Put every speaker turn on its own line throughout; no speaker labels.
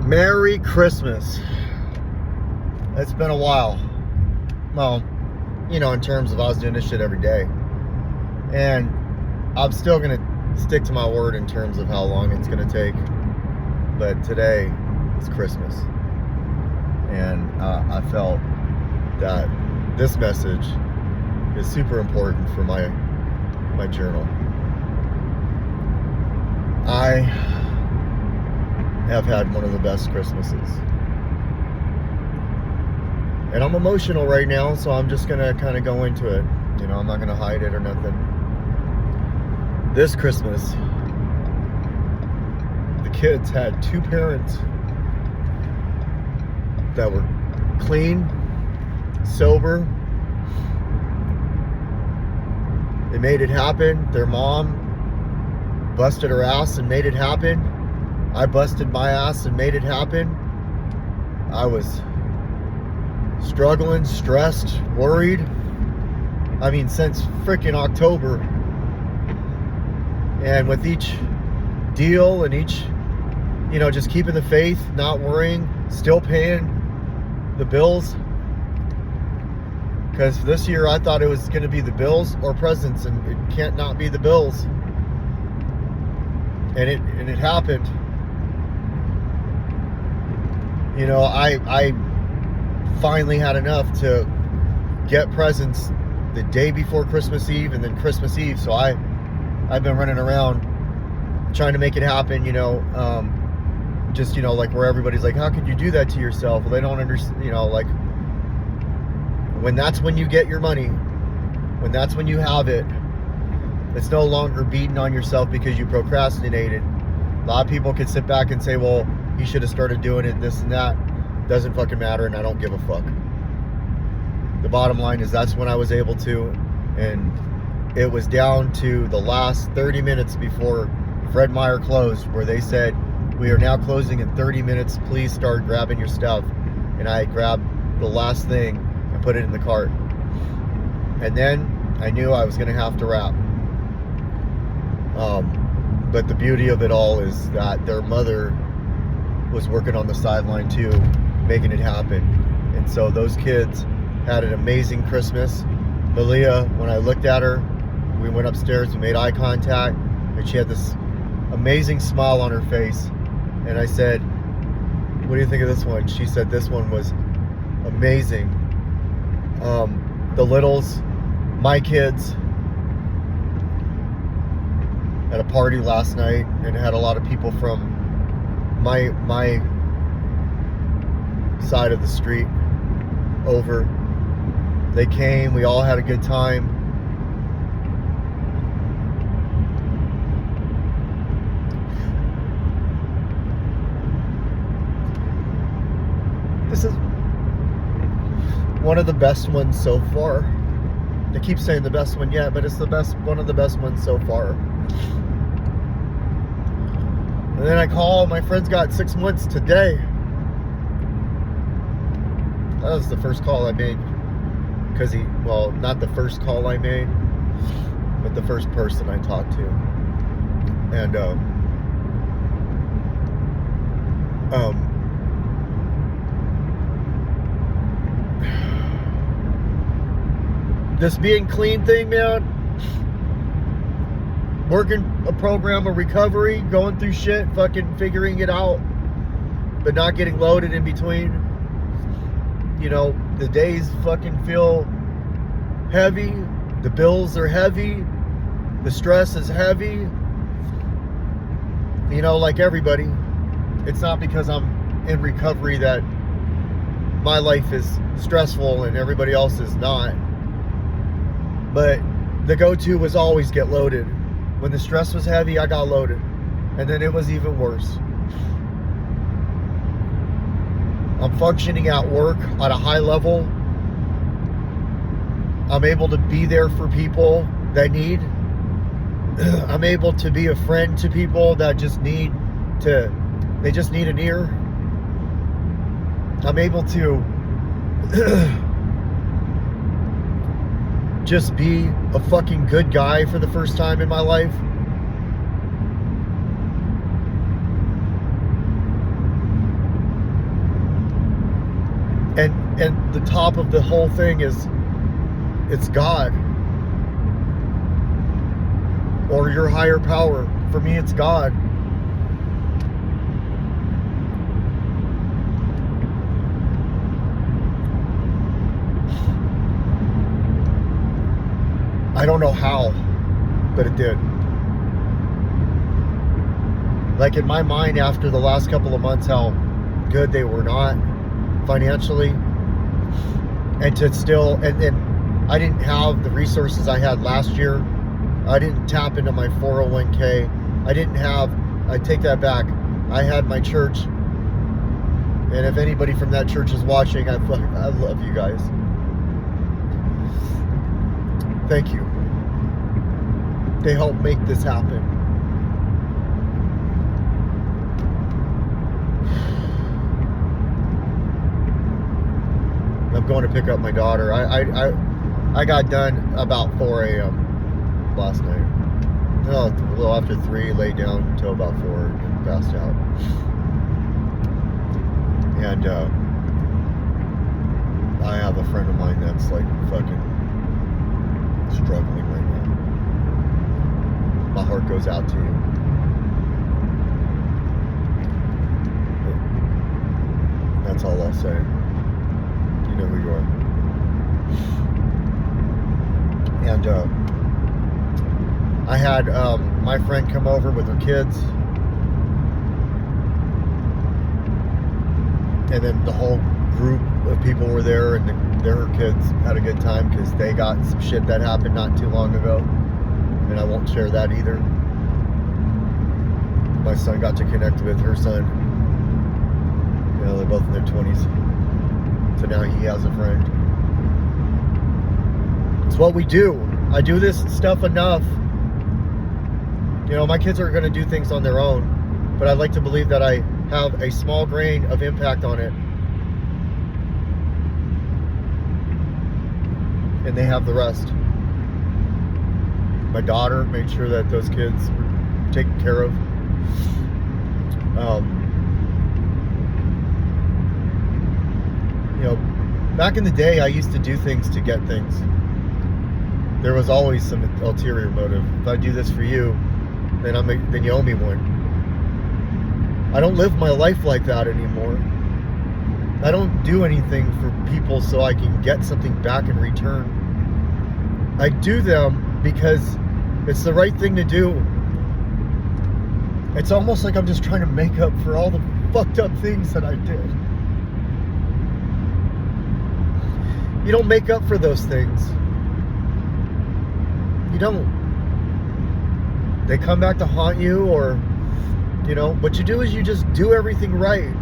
Merry Christmas. It's been a while. Well, in terms of I was doing this shit every day. And I'm still going to stick to my word in terms of how long it's going to take. But today is Christmas. And I felt that this message is super important for my journal. I have had one of the best Christmases. And I'm emotional right now, so I'm just going to kind of go into it. I'm not going to hide it or nothing. This Christmas, the kids had two parents that were clean, sober. They made it happen. Their mom busted her ass and made it happen. I busted my ass and made it happen. I was struggling, stressed, worried. Since freaking October. And with each deal and each, just keeping the faith, not worrying, still paying the bills. Because this year I thought it was going to be the bills or presents, and it can't not be the bills. And it happened. I finally had enough to get presents the day before Christmas Eve and then Christmas Eve. So I've been running around trying to make it happen, just, like where everybody's like, how could you do that to yourself? Well, they don't understand, when that's when you get your money, when that's when you have it, it's no longer beating on yourself because you procrastinated. A lot of people could sit back and say, well, you should have started doing it, this and that. Doesn't fucking matter, and I don't give a fuck. The bottom line is that's when I was able to, and it was down to the last 30 minutes before Fred Meyer closed, where they said, we are now closing in 30 minutes, please start grabbing your stuff. And I grabbed the last thing and put it in the cart. And then I knew I was going to have to wrap. But the beauty of it all is that their mother was working on the sideline too, making it happen. And so those kids had an amazing Christmas. Malia, when I looked at her, we went upstairs, we made eye contact, and she had this amazing smile on her face. And I said, what do you think of this one? She said this one was amazing. The littles, my kids, at a party last night, and had a lot of people from my side of the street over. They came, we all had a good time. This is one of the best ones so far. I keep saying the best one yet, but it's one of the best ones so far. And then I call, my friend's got 6 months today. That was the first call I made. Because not the first call I made, but the first person I talked to. And, this being clean thing, man, working a program of recovery, going through shit, fucking figuring it out, but not getting loaded in between. The days fucking feel heavy. The bills are heavy. The stress is heavy. Like everybody. It's not because I'm in recovery that my life is stressful and everybody else is not. But the go-to was always get loaded. When the stress was heavy, I got loaded. And then it was even worse. I'm functioning at work at a high level. I'm able to be there for people that need. I'm able to be a friend to people that just need an ear. I'm able to just be a fucking good guy for the first time in my life. And the top of the whole thing is, it's God. Or your higher power. For me, it's God. I don't know how, but it did. Like in my mind, after the last couple of months, how good they were not financially, and to still, and I didn't have the resources I had last year. I didn't tap into my 401k. I take that back. I had my church, and if anybody from that church is watching, I love you guys. Thank you. They helped make this happen. I'm going to pick up my daughter. I got done about 4 a.m. last night. No, a little after 3, laid down until about 4 and passed out. And I have a friend of mine that's like fucking struggling right now. My heart goes out to you. That's all I'll say. You know who you are. And I had my friend come over with her kids, and then the whole group of people were there, and their kids had a good time because they got some shit that happened not too long ago, and I won't share that either. My son got to connect with her son. You know, they're both in their 20s, so now he has a friend. It's what we do. I do this stuff enough. You know, my kids are going to do things on their own, but I'd like to believe that I have a small grain of impact on it, and they have the rest. My daughter made sure that those kids were taken care of. You know, back in the day, I used to do things to get things. There was always some ulterior motive. If I do this for you, then you owe me one. I don't live my life like that anymore. I don't do anything for people so I can get something back in return. I do them because it's the right thing to do. It's almost like I'm just trying to make up for all the fucked up things that I did. You don't make up for those things. You don't. They come back to haunt you, or, you know, what you do is you just do everything right.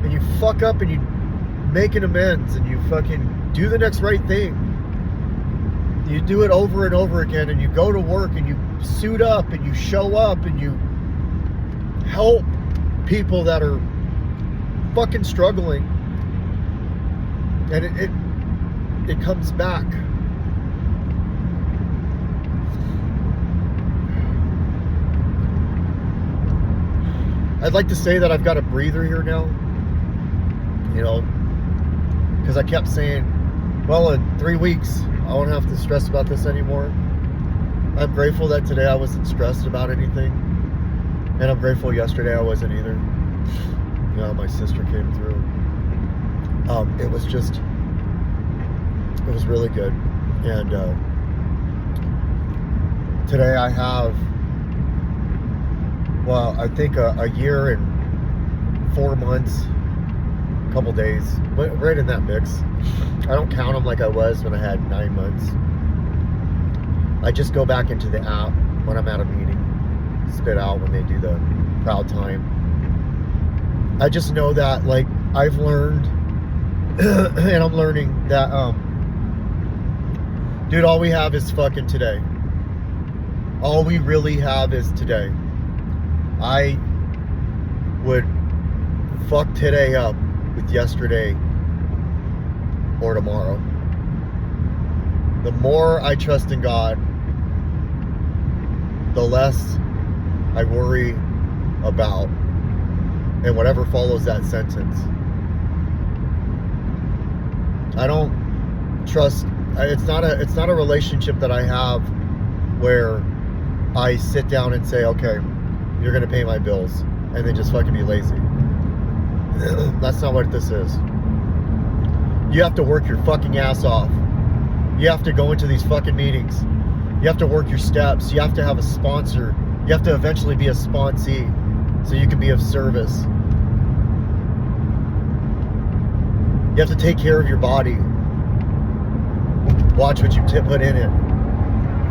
And you fuck up and you make an amends and you fucking do the next right thing. You do it over and over again, and you go to work and you suit up and you show up and you help people that are fucking struggling. And it comes back. I'd like to say that I've got a breather here now, you know, because I kept saying, well, in 3 weeks, I won't have to stress about this anymore. I'm grateful that today I wasn't stressed about anything, and I'm grateful yesterday I wasn't either. You know, my sister came through. It was really good. And today I have, well, I think a year and 4 months, a couple days, but right in that mix. I don't count them like I was when I had 9 months. I just go back into the app when I'm at a meeting, spit out when they do the proud time. I just know that, like, I've learned, and I'm learning that, dude, all we have is fucking today. All we really have is today. I would fuck today up with yesterday or tomorrow. The more I trust in God, the less I worry about, and whatever follows that sentence. I don't trust. It's not a relationship that I have where I sit down and say, okay, you're gonna pay my bills, and then just fucking be lazy. That's not what this is. You have to work your fucking ass off. You have to go into these fucking meetings. You have to work your steps. You have to have a sponsor. You have to eventually be a sponsee so you can be of service. You have to take care of your body. Watch what you put in it.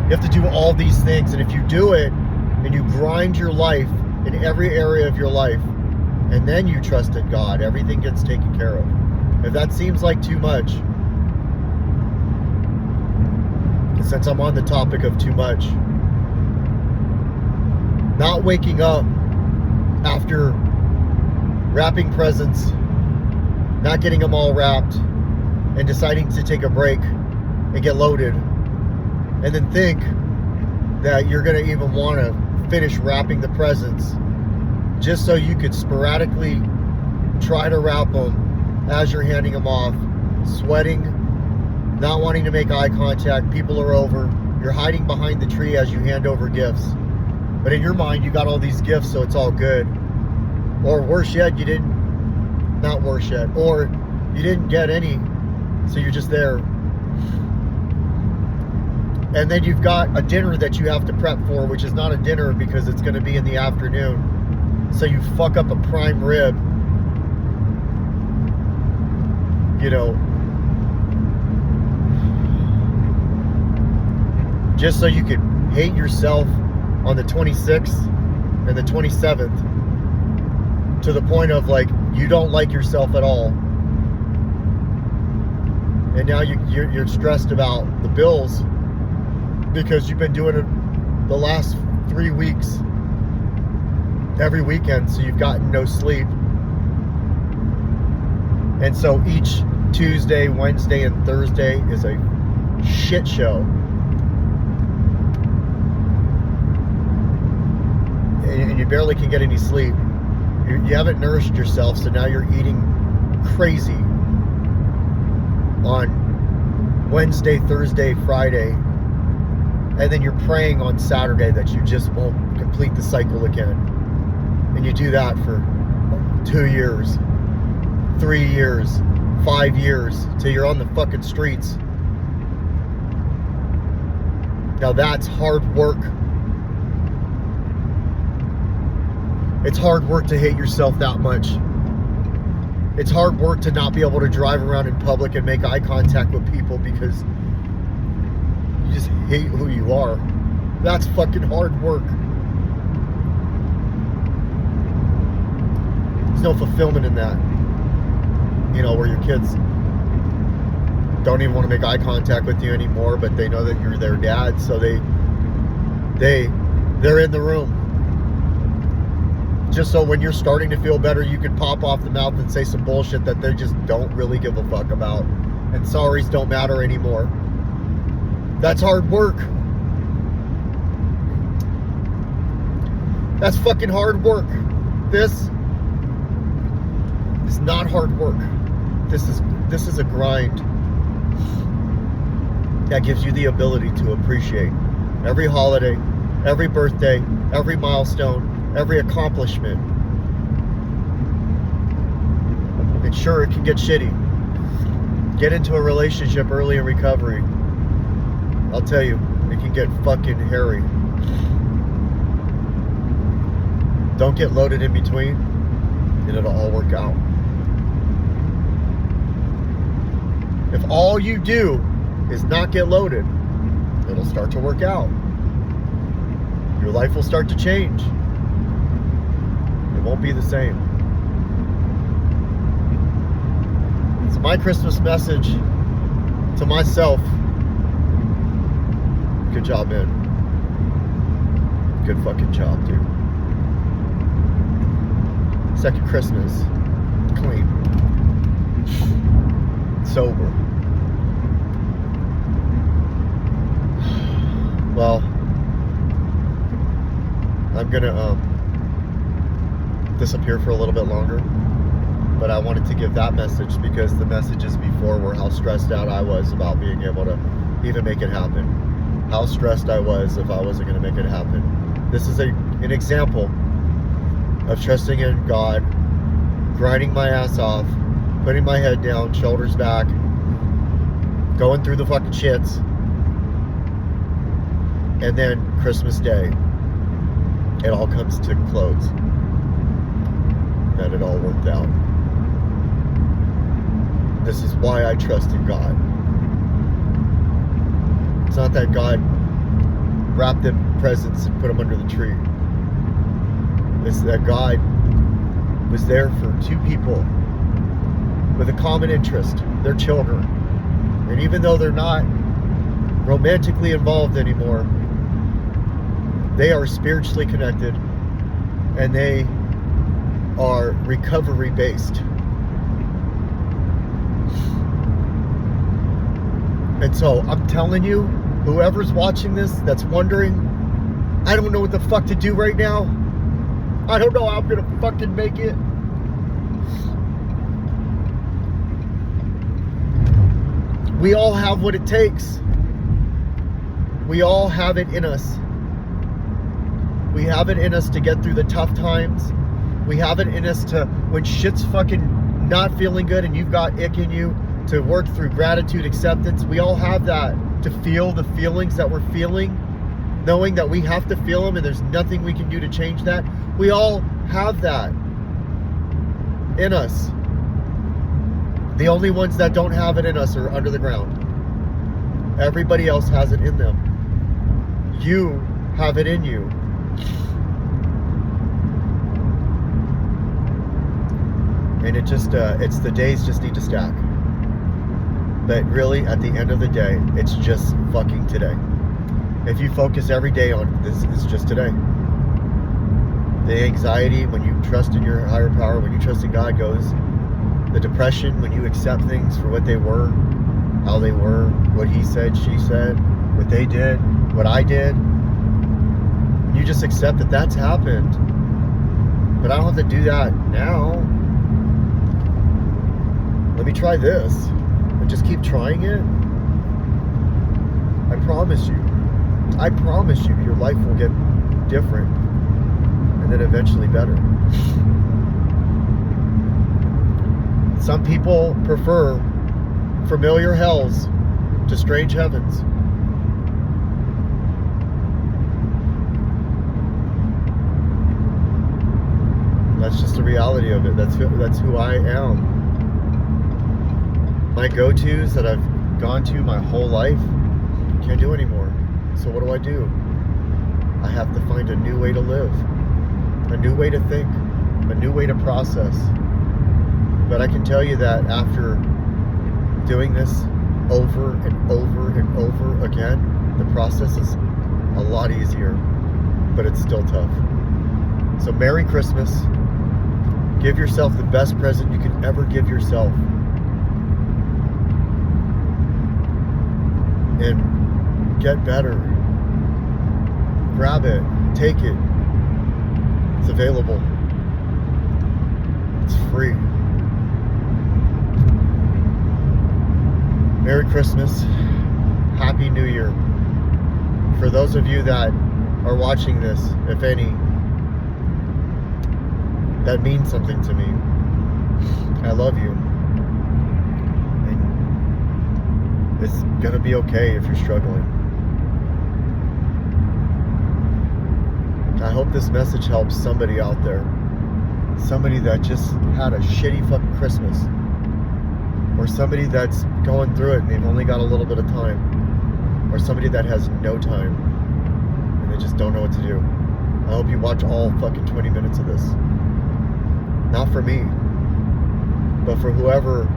You have to do all these things, and if you do it and you grind your life in every area of your life, and then you trust in God, everything gets taken care of. If that seems like too much, since I'm on the topic of too much, not waking up after wrapping presents, not getting them all wrapped, and deciding to take a break and get loaded, and then think that you're going to even want to finish wrapping the presents just so you could sporadically try to wrap them as you're handing them off, sweating, not wanting to make eye contact, people are over, you're hiding behind the tree as you hand over gifts. But in your mind, you got all these gifts, so it's all good. Or worse yet, or you didn't get any, so you're just there. And then you've got a dinner that you have to prep for, which is not a dinner because it's going to be in the afternoon. So you fuck up a prime rib, you know, just so you could hate yourself on the 26th and the 27th to the point of like you don't like yourself at all, and now you're stressed about the bills because you've been doing it the last 3 weeks every weekend, so you've gotten no sleep, and so each Tuesday, Wednesday, and Thursday is a shit show. And you barely can get any sleep. You haven't nourished yourself, so now you're eating crazy on Wednesday, Thursday, Friday, and then you're praying on Saturday that you just won't complete the cycle again. And you do that for 2 years, 3 years, 5 years, till you're on the fucking streets. Now that's hard work. It's hard work to hate yourself that much. It's hard work to not be able to drive around in public and make eye contact with people because you just hate who you are. That's fucking hard work. There's no fulfillment in that. You know, where your kids don't even want to make eye contact with you anymore, but they know that you're their dad, so they're in the room. Just so when you're starting to feel better, you can pop off the mouth and say some bullshit that they just don't really give a fuck about. And sorries don't matter anymore. That's hard work. That's fucking hard work. This is not hard work. This is a grind that gives you the ability to appreciate every holiday, every birthday, every milestone, every accomplishment. And sure, it can get shitty. Get into a relationship early in recovery. I'll tell you, it can get fucking hairy. Don't get loaded in between, and it'll all work out. If all you do is not get loaded, it'll start to work out. Your life will start to change. It won't be the same. So my Christmas message to myself: good job, man. Good fucking job, dude. Second Christmas, clean, sober. Well, I'm gonna disappear for a little bit longer, but I wanted to give that message, because the messages before were how stressed out I was about being able to even make it happen. How stressed I was if I wasn't going to make it happen. This is an example of trusting in God, grinding my ass off, putting my head down, shoulders back, going through the fucking shits, and then Christmas Day, it all comes to close. That it all worked out. This is why I trust in God. It's not that God wrapped them presents and put them under the tree. It's that God was there for two people with a common interest, their children. And even though they're not romantically involved anymore, they are spiritually connected, and they are recovery based. And so I'm telling you, whoever's watching this that's wondering, I don't know what the fuck to do right now, I don't know how I'm gonna fucking make it, we all have what it takes. We all have it in us. We have it in us to get through the tough times. We have it in us to, when shit's fucking not feeling good and you've got ick in you, to work through gratitude, acceptance. We all have that, to feel the feelings that we're feeling, knowing that we have to feel them and there's nothing we can do to change that. We all have that in us. The only ones that don't have it in us are under the ground. Everybody else has it in them. You have it in you. And it just, it's the days just need to stack. But really, at the end of the day, it's just fucking today. If you focus every day on this, is just today. The anxiety, when you trust in your higher power, when you trust in God, goes. The depression, when you accept things for what they were, how they were, what he said, she said, what they did, what I did. You just accept that that's happened. But I don't have to do that now. Let me try this. And just keep trying it. I promise you, your life will get different. And then eventually better. Some people prefer familiar hells to strange heavens. That's just the reality of it. That's who I am. My go-tos that I've gone to my whole life, can't do anymore. So what do? I have to find a new way to live, a new way to think, a new way to process. But I can tell you that after doing this over and over and over again, the process is a lot easier, but it's still tough. So Merry Christmas. Give yourself the best present you can ever give yourself. And get better. Grab it. Take it. It's available. It's free. Merry Christmas. Happy New Year. For those of you that are watching this, if any, that means something to me. I love you. And it's gonna be okay if you're struggling. I hope this message helps somebody out there. Somebody that just had a shitty fucking Christmas. Or somebody that's going through it and they've only got a little bit of time. Or somebody that has no time and they just don't know what to do. I hope you watch all fucking 20 minutes of this. Not for me, but for whoever,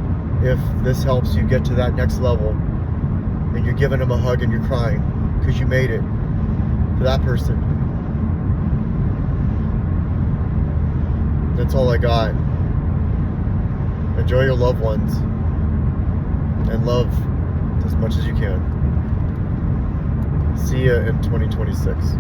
if this helps you get to that next level and you're giving them a hug and you're crying because you made it, for that person. That's all I got. Enjoy your loved ones and love as much as you can. See ya in 2026.